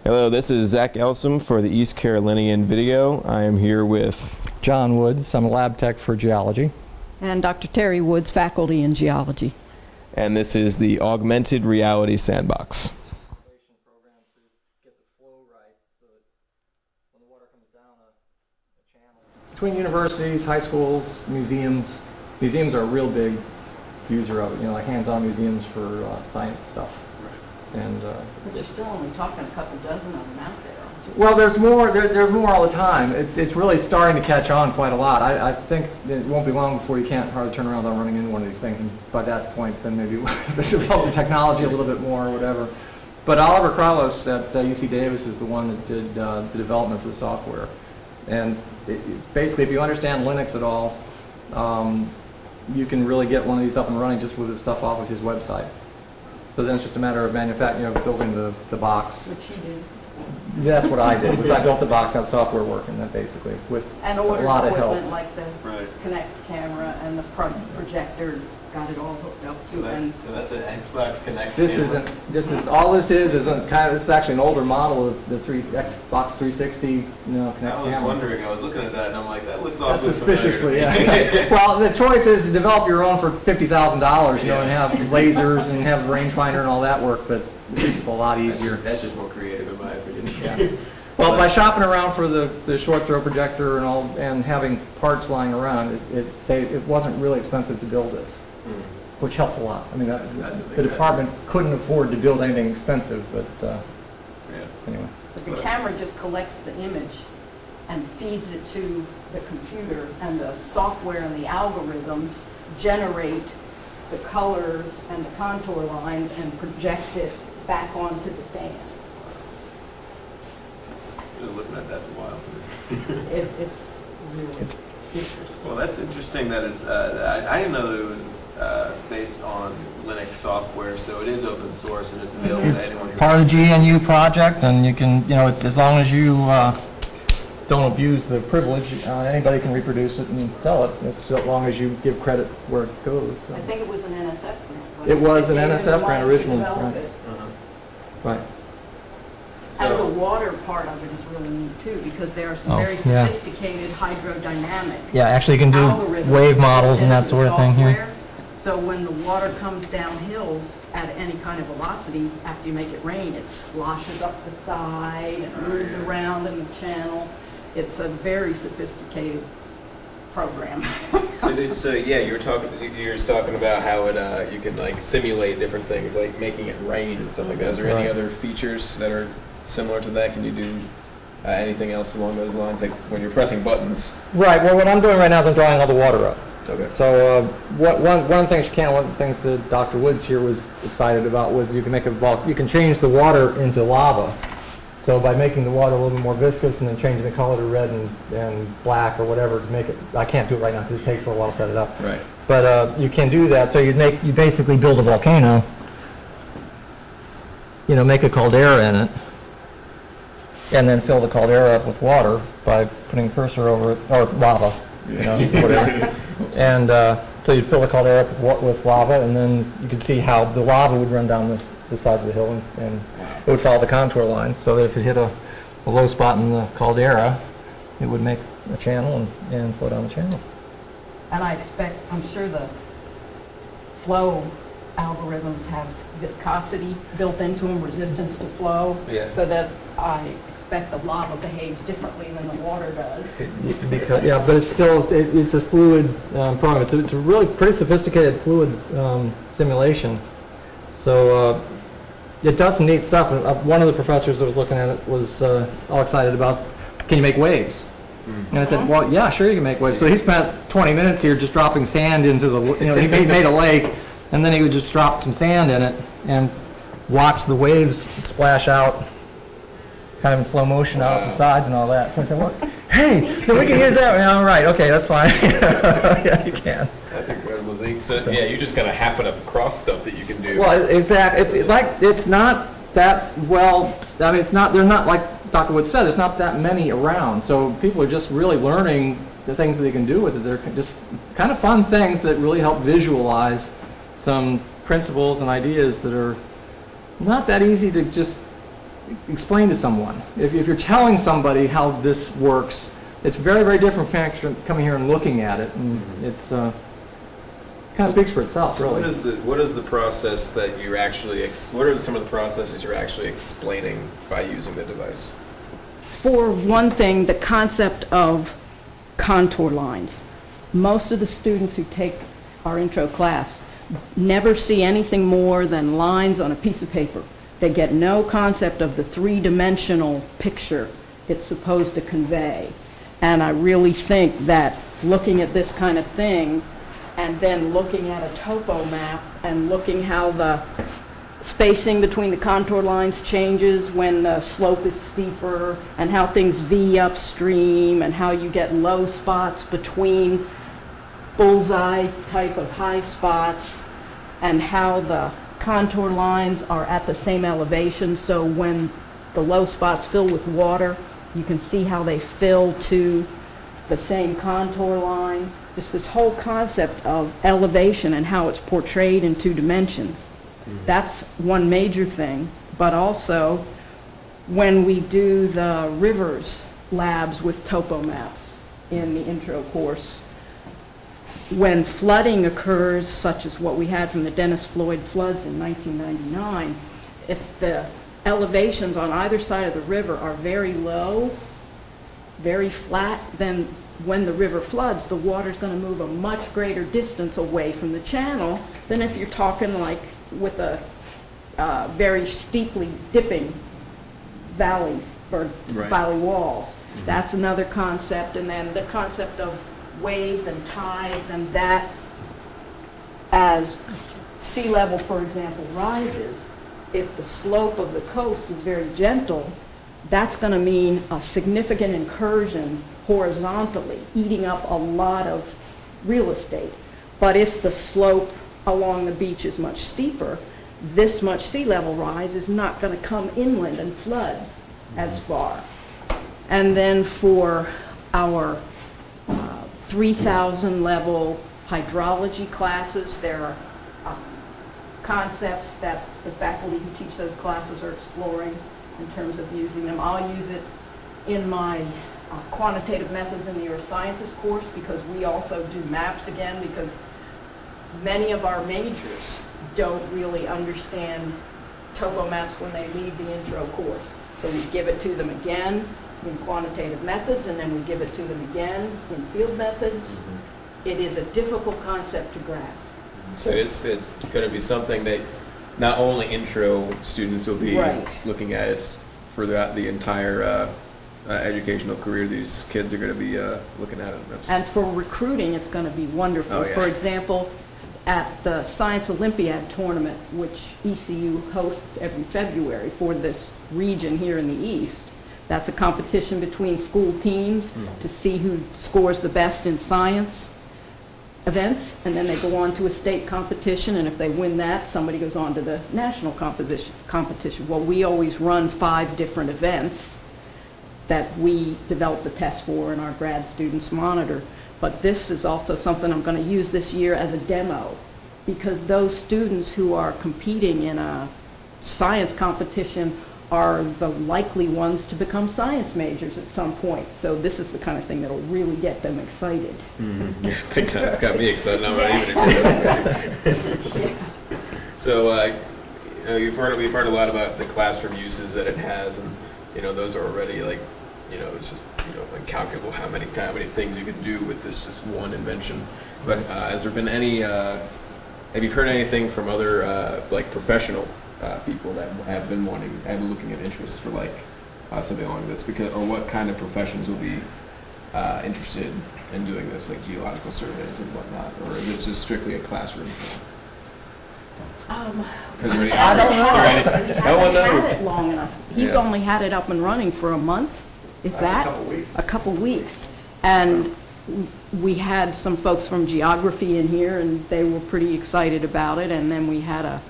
Hello, this is Zach Elsom for the East Carolinian video. I am here with John Woods. I'm a lab tech for geology. And Dr. Terry Woods, faculty in geology. And this is the Augmented Reality Sandbox. Program to get the flow right so that when the water comes down a channel. Between universities, high schools, museums are a real big user of it, you know, like hands-on museums for science stuff. And, but you're still only talking a couple dozen of them out there, aren't you? well, there's more. There's more all the time. It's really starting to catch on quite a lot. I think it won't be long before you can't hardly turn around without running into one of these things. And by that point, then maybe develop the technology a little bit more or whatever. But Oliver Kraulos at UC Davis is the one that did the development for the software. And basically, if you understand Linux at all, you can really get one of these up and running just with the stuff off of his website. So then it's just a matter of manufacturing, building the box. Which he did. That's what I did. Was I built the box, got software working, that basically with and a lot of help. And like the Kinect camera and the projector, got it all hooked up to. So that's an Xbox Kinect. This is all this is this is actually an older model of the Xbox 360 Kinect camera. I was wondering. I was looking at that and I'm like, that looks awfully suspiciously, yeah. Well, the choice is to develop your own for $50,000, and have lasers and have rangefinder and all that work, but this is a lot easier. That's just more creative in my opinion. Yeah. Well, by shopping around for the short throw projector and having parts lying around, it wasn't really expensive to build this, which helps a lot. I mean, the department couldn't afford to build anything expensive, but anyway. But the camera just collects the image and feeds it to the computer, and the software and the algorithms generate the colors and the contour lines and project it back onto the sand. Just looking at that's wild. It's really interesting. Well, that's interesting that it's. I didn't know that it was based on Linux software, so it is open source and it's available to anyone. It's part of the GNU project, and you can, it's as long as you don't abuse the privilege, anybody can reproduce it and sell it, as long as you give credit where it goes. So. I think it was an NSF grant. It was an NSF grant originally. Right. And the water part of it is really neat too, because there are some very sophisticated hydrodynamic. Yeah, actually you can do wave models and that sort of thing here. So when the water comes down hills at any kind of velocity, after you make it rain, it sloshes up the side and moves around in the channel. It's a very sophisticated program. So yeah, you were talking about how it you can like simulate different things, like making it rain and stuff like that. Is there any other features that are similar to that? Can you do anything else along those lines, like when you're pressing buttons? Right. Well, what I'm doing right now is I'm drawing all the water up. Okay. So one of the things that Dr. Woods here was excited about was you can make you can change the water into lava. So by making the water a little bit more viscous and then changing the color to red and black or whatever to make it, I can't do it right now because it takes a little while to set it up. Right. But you can do that. So you basically build a volcano. Make a caldera in it, and then fill the caldera up with water by putting a cursor over it, or lava, whatever. And so you'd fill the caldera up with lava, and then you could see how the lava would run down the side of the hill, and it would follow the contour lines, so that if it hit a low spot in the caldera, it would make a channel and flow down the channel. And I'm sure the flow algorithms have viscosity built into them, resistance to flow, so that I expect the lava behaves differently than the water does. But it's still, it's a fluid program. It's a really pretty sophisticated fluid simulation. So it does some neat stuff. One of the professors that was looking at it was all excited about, can you make waves? And I said, well, yeah, sure you can make waves. So he spent 20 minutes here just dropping sand into the, he made a lake, and then he would just drop some sand in it and watch the waves splash out kind of in slow motion out the sides and all that. So I said, well, hey, we can use that. All right, okay, that's fine. Yeah, you can. That's incredible. So yeah, you just kind of happen across stuff that you can do. Well, exactly. It's not that well. I mean, they're not, like Dr. Wood said, there's not that many around. So people are just really learning the things that they can do with it. They're just kind of fun things that really help visualize some principles and ideas that are not that easy to just explain to someone. If you're telling somebody how this works, it's very, very different from actually coming here and looking at it, and it's kind of speaks for itself, really. What is the process that you're actually, what are some of the processes you're actually explaining by using the device? For one thing, the concept of contour lines. Most of the students who take our intro class never see anything more than lines on a piece of paper. They get no concept of the three-dimensional picture it's supposed to convey. And I really think that looking at this kind of thing and then looking at a topo map and looking how the spacing between the contour lines changes when the slope is steeper, and how things V upstream, and how you get low spots between bullseye type of high spots, and how the contour lines are at the same elevation, so when the low spots fill with water, you can see how they fill to the same contour line. Just this whole concept of elevation and how it's portrayed in 2 dimensions. That's one major thing, but also when we do the rivers labs with topo maps in the intro course, when flooding occurs, such as what we had from the Dennis Floyd floods in 1999, if the elevations on either side of the river are very low, very flat, then when the river floods, the water's going to move a much greater distance away from the channel than if you're talking like with a very steeply dipping valleys or valley walls. That's another concept. And then the concept of waves and tides, and that as sea level, for example, rises, if the slope of the coast is very gentle, that's going to mean a significant incursion horizontally, eating up a lot of real estate. But if the slope along the beach is much steeper, this much sea level rise is not going to come inland and flood as far. And then for our 3,000 level hydrology classes, there are concepts that the faculty who teach those classes are exploring in terms of using them. I'll use it in my quantitative methods in the earth sciences course, because we also do maps again, because many of our majors don't really understand topo maps when they leave the intro course. So we give it to them again in quantitative methods, and then we give it to them again in field methods. It is a difficult concept to grasp. So it's going to be something that not only intro students will be looking at, it's for the entire educational career. These kids are going to be looking at it. And for recruiting, it's going to be wonderful. Oh, yeah. For example, at the Science Olympiad tournament, which ECU hosts every February for this region here in the East, that's a competition between school teams to see who scores the best in science events, and then they go on to a state competition, and if they win that, somebody goes on to the national competition. Well, we always run 5 different events that we develop the test for and our grad students monitor. But this is also something I'm going to use this year as a demo, because those students who are competing in a science competition are the likely ones to become science majors at some point. So this is the kind of thing that will really get them excited. Yeah, big time. It's got me excited. I'm not even excited. So we've heard a lot about the classroom uses that it has, and those are already like, it's just incalculable how many things you can do with this just one invention. But has there been any? Have you heard anything from other like professional people that have been looking at interest for like something along this, or what kind of professions will be interested in doing this, like geological surveys and whatnot, or is it just strictly a classroom thing? I don't know. No one knows. Had it long enough. He's only had it up and running for a month, if that. A couple weeks. And we had some folks from geography in here, and they were pretty excited about it. And then we had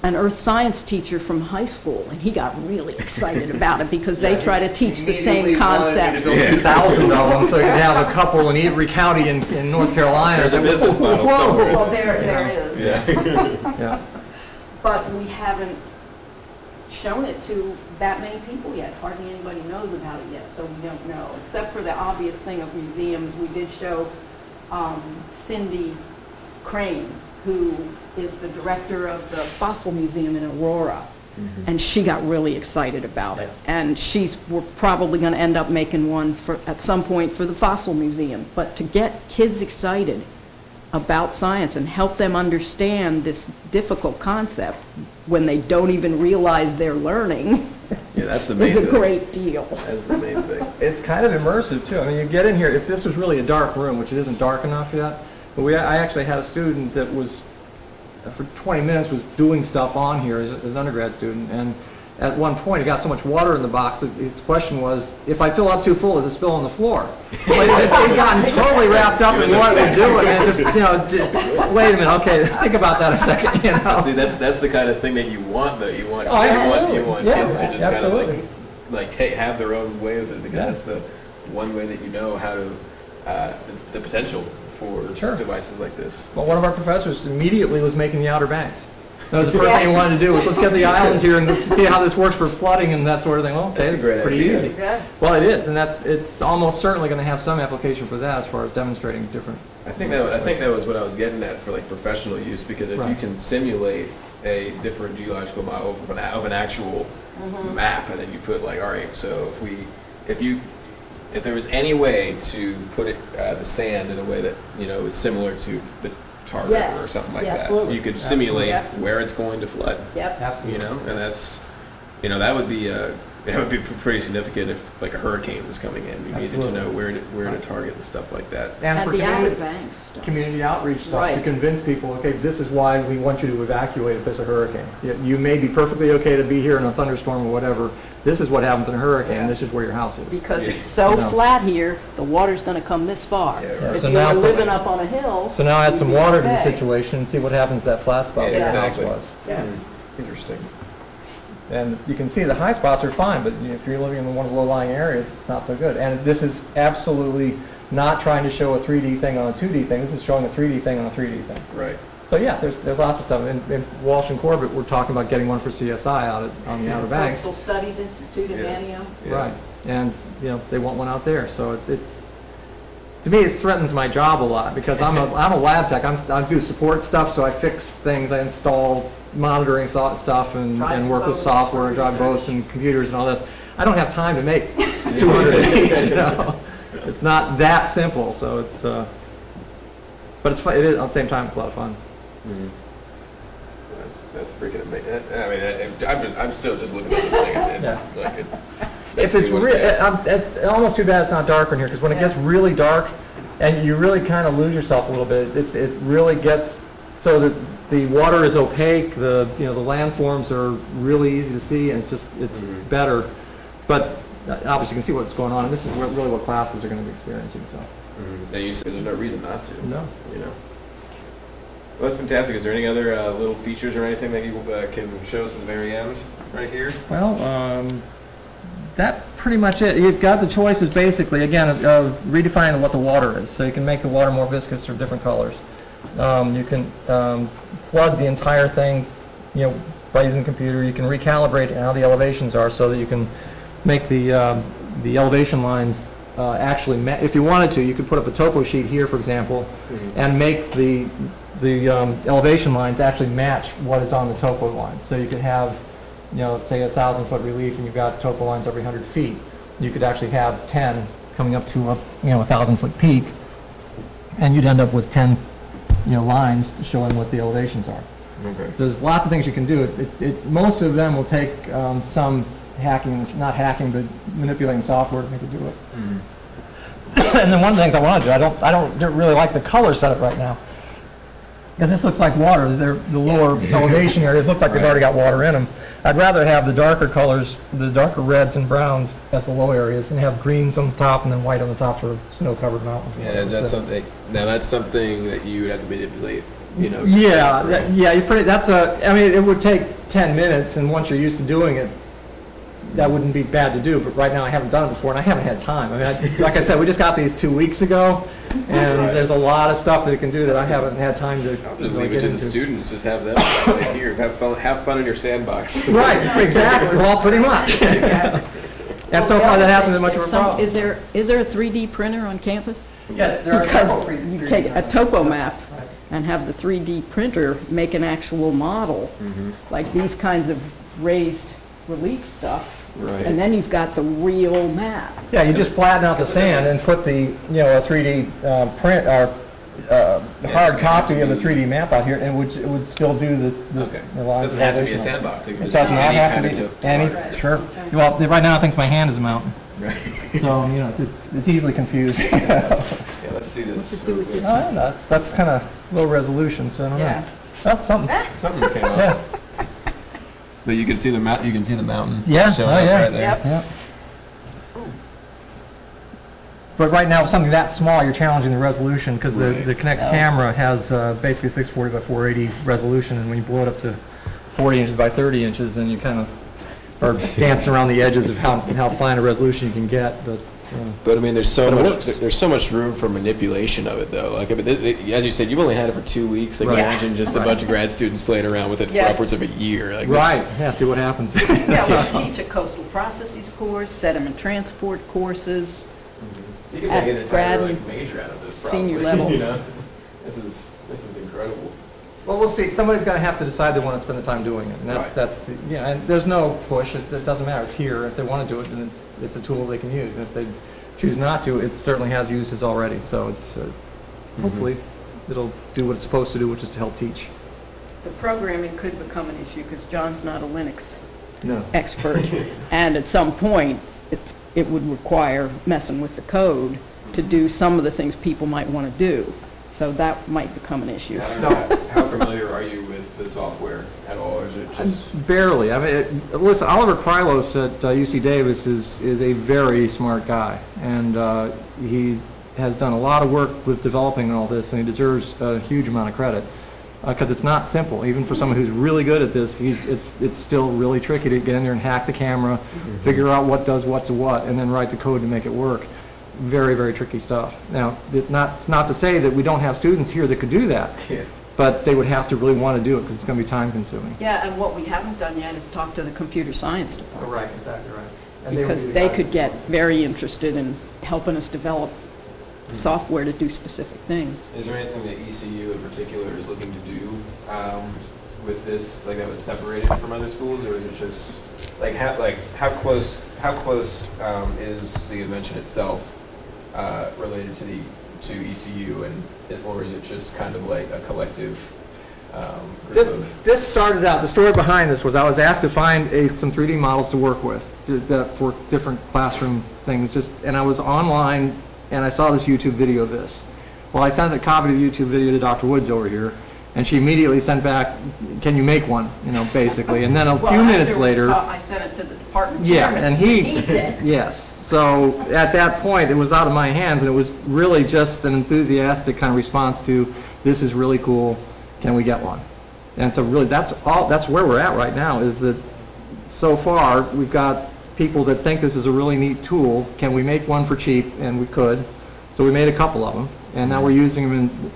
an earth science teacher from high school, and he got really excited about it because they try to teach the same concept. 2,000 of them, so you can have a couple in every county in North Carolina. There's a business model somewhere. Well, there is. Yeah. But we haven't shown it to that many people yet. Hardly anybody knows about it yet, so we don't know. Except for the obvious thing of museums, we did show Cindy Crane, who is the director of the Fossil Museum in Aurora. And she got really excited about it. And we're probably going to end up making one at some point for the Fossil Museum. But to get kids excited about science and help them understand this difficult concept when they don't even realize they're learning that's the main is a thing. great deal. That's the main thing. It's kind of immersive too. I mean, you get in here, if this was really a dark room, which it isn't dark enough yet, but I actually had a student that was, for 20 minutes, was doing stuff on here as an undergrad student, and at one point he got so much water in the box that his question was, if I fill up too full, does it spill on the floor? But he'd gotten totally wrapped up in what we're doing, and just, wait a minute, okay, think about that a second, See, that's the kind of thing that you want, though. You want absolutely. you want Yeah, kids to just absolutely. kind of like have their own way with it, because that's the one way that you know how to the potential for devices like this. Well, one of our professors immediately was making the Outer Banks. That was the first thing he wanted to do, was let's get the islands here and let's see how this works for flooding and that sort of thing. Well, okay, That's a great it's pretty idea. easy. Good. Well, it is, and it's almost certainly going to have some application for that as far as demonstrating different. I think that was what I was getting at for like professional use, because if you can simulate a different geological model of an actual map, and then you put like, all right, so if there was any way to put the sand in a way that is similar to the target or something like that, absolutely. you could simulate Absolutely. where it's going to flood. Yep. Absolutely. And that's that would be pretty significant if like a hurricane was coming in. You needed to know where to target and stuff like that. And for the Outer Banks stuff. community outreach stuff, Right. to convince people, okay, this is why we want you to evacuate if there's a hurricane. You may be perfectly okay to be here in a thunderstorm or whatever. This is what happens in a hurricane. This is where your house is. Because it's so flat here, the water's going to come this far. Yeah, If so you now were living up on a hill. So now add some you'd be water to the okay. situation and see what happens to that flat spot where exactly. the house was. Yeah. Interesting. And you can see the high spots are fine, but if you're living in one of the low-lying areas, it's not so good. And this is absolutely not trying to show a 3D thing on a 2D thing. This is showing a 3D thing on a 3D thing. Right. So yeah, there's lots of stuff. In Walsh and Corbett, we're talking about getting one for CSI out on the Outer Banks. Coastal Studies Institute in Antioch. Yeah. Right. And they want one out there. So it's to me, it threatens my job a lot, because I'm a lab tech. I do support stuff, so I fix things. I install monitoring stuff and work with boats, software and drive research. boats and computers and all this. I don't have time to make 200 of these. It's not that simple. So it's but it's fun. It is, at the same time, it's a lot of fun. That's freaking amazing. I'm still just looking at this thing. And If it's it's almost too bad it's not darker in here, because when it gets really dark and you really kind of lose yourself a little bit, it really gets so that the water is opaque, the landforms are really easy to see, and it's better. But obviously you can see what's going on, and this is really what classes are going to be experiencing. So. And you said there's no reason not to. No. Well, that's fantastic. Is there any other little features or anything that you can show us at the very end, right here? Well, that's pretty much it. You've got the choices basically, again, of redefining what the water is. So you can make the water more viscous or different colors. You can flood the entire thing, by using the computer. You can recalibrate how the elevations are so that you can make the elevation lines actually, if you wanted to, you could put up a topo sheet here, for example, and make the elevation lines actually match what is on the topo line. So you could have, let's say 1,000-foot relief, and you've got topo lines every 100 feet. You could actually have 10 coming up to a 1,000-foot peak, and you'd end up with 10, lines showing what the elevations are. Okay. There's lots of things you can do. Most of them will take some hacking, not hacking, but manipulating software to make it do it. And then one of the things I want to do, I don't really like the color setup right now, because this looks like water. The lower elevation areas look like they've already got water in them. I'd rather have the darker colors, the darker reds and browns as the low areas, and have greens on the top and then white on the top for snow-covered mountains. Yeah, is that something? Now that's something that you would have to manipulate. It would take 10 minutes, and once you're used to doing it, that wouldn't be bad to do. But right now, I haven't done it before, and I haven't had time. Like I said, we just got these 2 weeks ago, And there's a lot of stuff that it can do that I haven't had time to I'll just really leave it get to the into. students, just have them like, here, have fun in your sandbox. Right, exactly, well, pretty much. And so far, that hasn't been much of a problem. Is there a 3D printer on campus? Yes, there are several Because you take a topo map and have the 3D printer make an actual model, like these kinds of raised relief stuff. Right. And then you've got the real map. Yeah, you just flatten out the sand and put the, a 3D print, or hard copy of the 3D map out here, and it would still do the Okay. the lines. Doesn't have to be a sandbox. It It can does just not be have to any be, kind of any, sure. Well, right now, I think my hand is a mountain, Right. so, it's easily confused. Yeah, let's see this. What's it do with this? Oh, that's kind of low resolution, so I don't Yeah. know. Oh, something. Something came up. Yeah. But you can see the mountain. You can see the mountain. Yeah, showing oh, up yeah. right there. Yep. Yeah. But right now, with something that small, you're challenging the resolution because Right. the Kinect's camera has basically 640 by 480 resolution, and when you blow it up to 40 inches by 30 inches, then you kind of are dancing around the edges of how fine a resolution you can get. But I mean, there's so But it much. works. There's so much room for manipulation of it, though. Like, as you said, you've only had it for 2 weeks. Like, Right. imagine just a bunch of grad students playing around with it Yeah. for upwards of a year. Like, Right. Yeah. See what happens. Yeah, we'll teach a coastal processes course, sediment transport courses. You can At make an grad entire and major out of this. Probably. senior level. This is incredible. Well, we'll see. Somebody's going to have to decide they want to spend the time doing it, and Right. that's and there's no push. It doesn't matter. It's here. If they want to do it, then it's a tool they can use. And if they choose not to, it certainly has uses already. So it's hopefully it'll do what it's supposed to do, which is to help teach. The programming could become an issue because John's not a Linux No. expert. And at some point, it would require messing with the code to do some of the things people might want to do. So that might become an issue. How familiar are you with the software at all, or is it just? Barely. I mean, listen, Oliver Krylos at UC Davis is a very smart guy, and he has done a lot of work with developing all this, and he deserves a huge amount of credit because it's not simple. Even for someone who's really good at this, it's still really tricky to get in there and hack the camera, figure out what does what to what, and then write the code to make it work. Very, very tricky stuff. Now, it's not to say that we don't have students here that could do that, Yeah. but they would have to really want to do it because it's going to be time consuming. Yeah, and what we haven't done yet is talk to the computer science department. Right, exactly right. Because they could get very interested in helping us develop software to do specific things. Is there anything that ECU in particular is looking to do with this, like that would separate it from other schools, or is it just how close is the invention itself related to ECU, or is it just kind of like a collective group of? This started out, the story behind this was I was asked to find some 3D models to work with for different classroom things, and I was online and I saw this YouTube video of this. Well, I sent a copy of the YouTube video to Dr. Woods over here, and she immediately sent back, can you make one, basically. And then a few minutes later, I sent it to the department yeah, chairman. and He said, yes. So at that point, it was out of my hands, and it was really just an enthusiastic kind of response to, this is really cool, can we get one? And so really, that's where we're at right now, is that so far, we've got people that think this is a really neat tool. Can we make one for cheap? And we could. So we made a couple of them, and now we're using them in,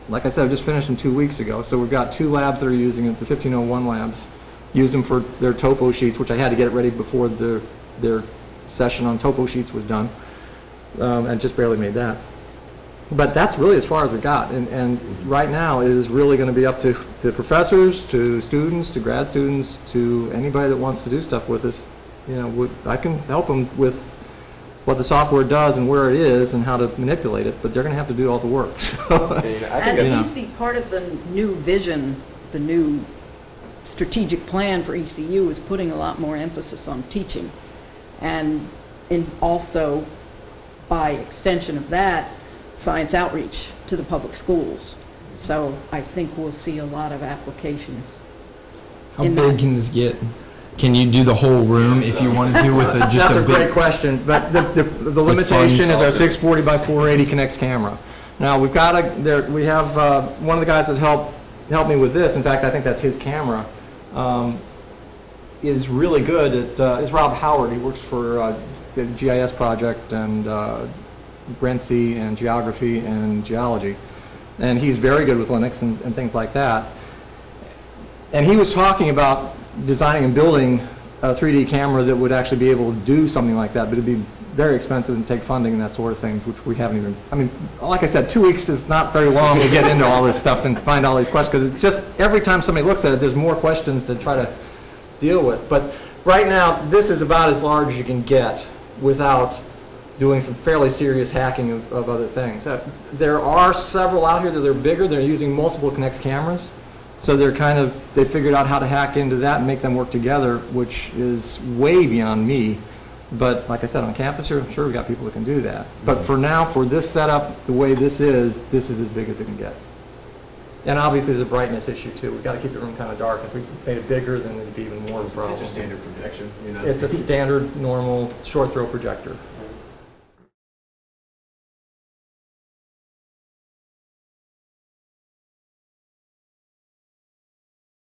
like I said, I just finished them 2 weeks ago. So we've got 2 labs that are using it, the 1501 labs, use them for their topo sheets, which I had to get it ready before their session on topo sheets was done, and just barely made that. But that's really as far as we got, and right now it is really going to be up to professors, to students, to grad students, to anybody that wants to do stuff with us. I can help them with what the software does and where it is and how to manipulate it, but they're going to have to do all the work. and EC, part of the new vision, the new strategic plan for ECU is putting a lot more emphasis on teaching, and also by extension of that, science outreach to the public schools. So I think we'll see a lot of applications. How big can this get? Can you do the whole room if you wanted to with just That's a a big? great question, but the limitation is our 640 by 480 Kinect's camera. Now we have one of the guys that helped me with this. In fact, I think that's his camera. Is really good at is Rob Howard. He works for the GIS project and Brency and geography and geology. And he's very good with Linux and things like that. And he was talking about designing and building a 3D camera that would actually be able to do something like that, but it'd be very expensive and take funding and that sort of things, which we haven't even, I mean, like I said, 2 weeks is not very long to get into all this stuff and find all these questions, because it's just, every time somebody looks at it, there's more questions to try to deal with. But right now, this is about as large as you can get without doing some fairly serious hacking of other things. There are several out here that are bigger. They're using multiple Kinect cameras. So they figured out how to hack into that and make them work together, which is way beyond me. But like I said, on campus here, I'm sure we've got people that can do that. But for now, for this setup, the way this is as big as it can get. And obviously there's a brightness issue too. We've got to keep the room kind of dark. If we made it bigger, then it'd be even more of a problem. It's a standard projection. It's a standard, normal, short throw projector.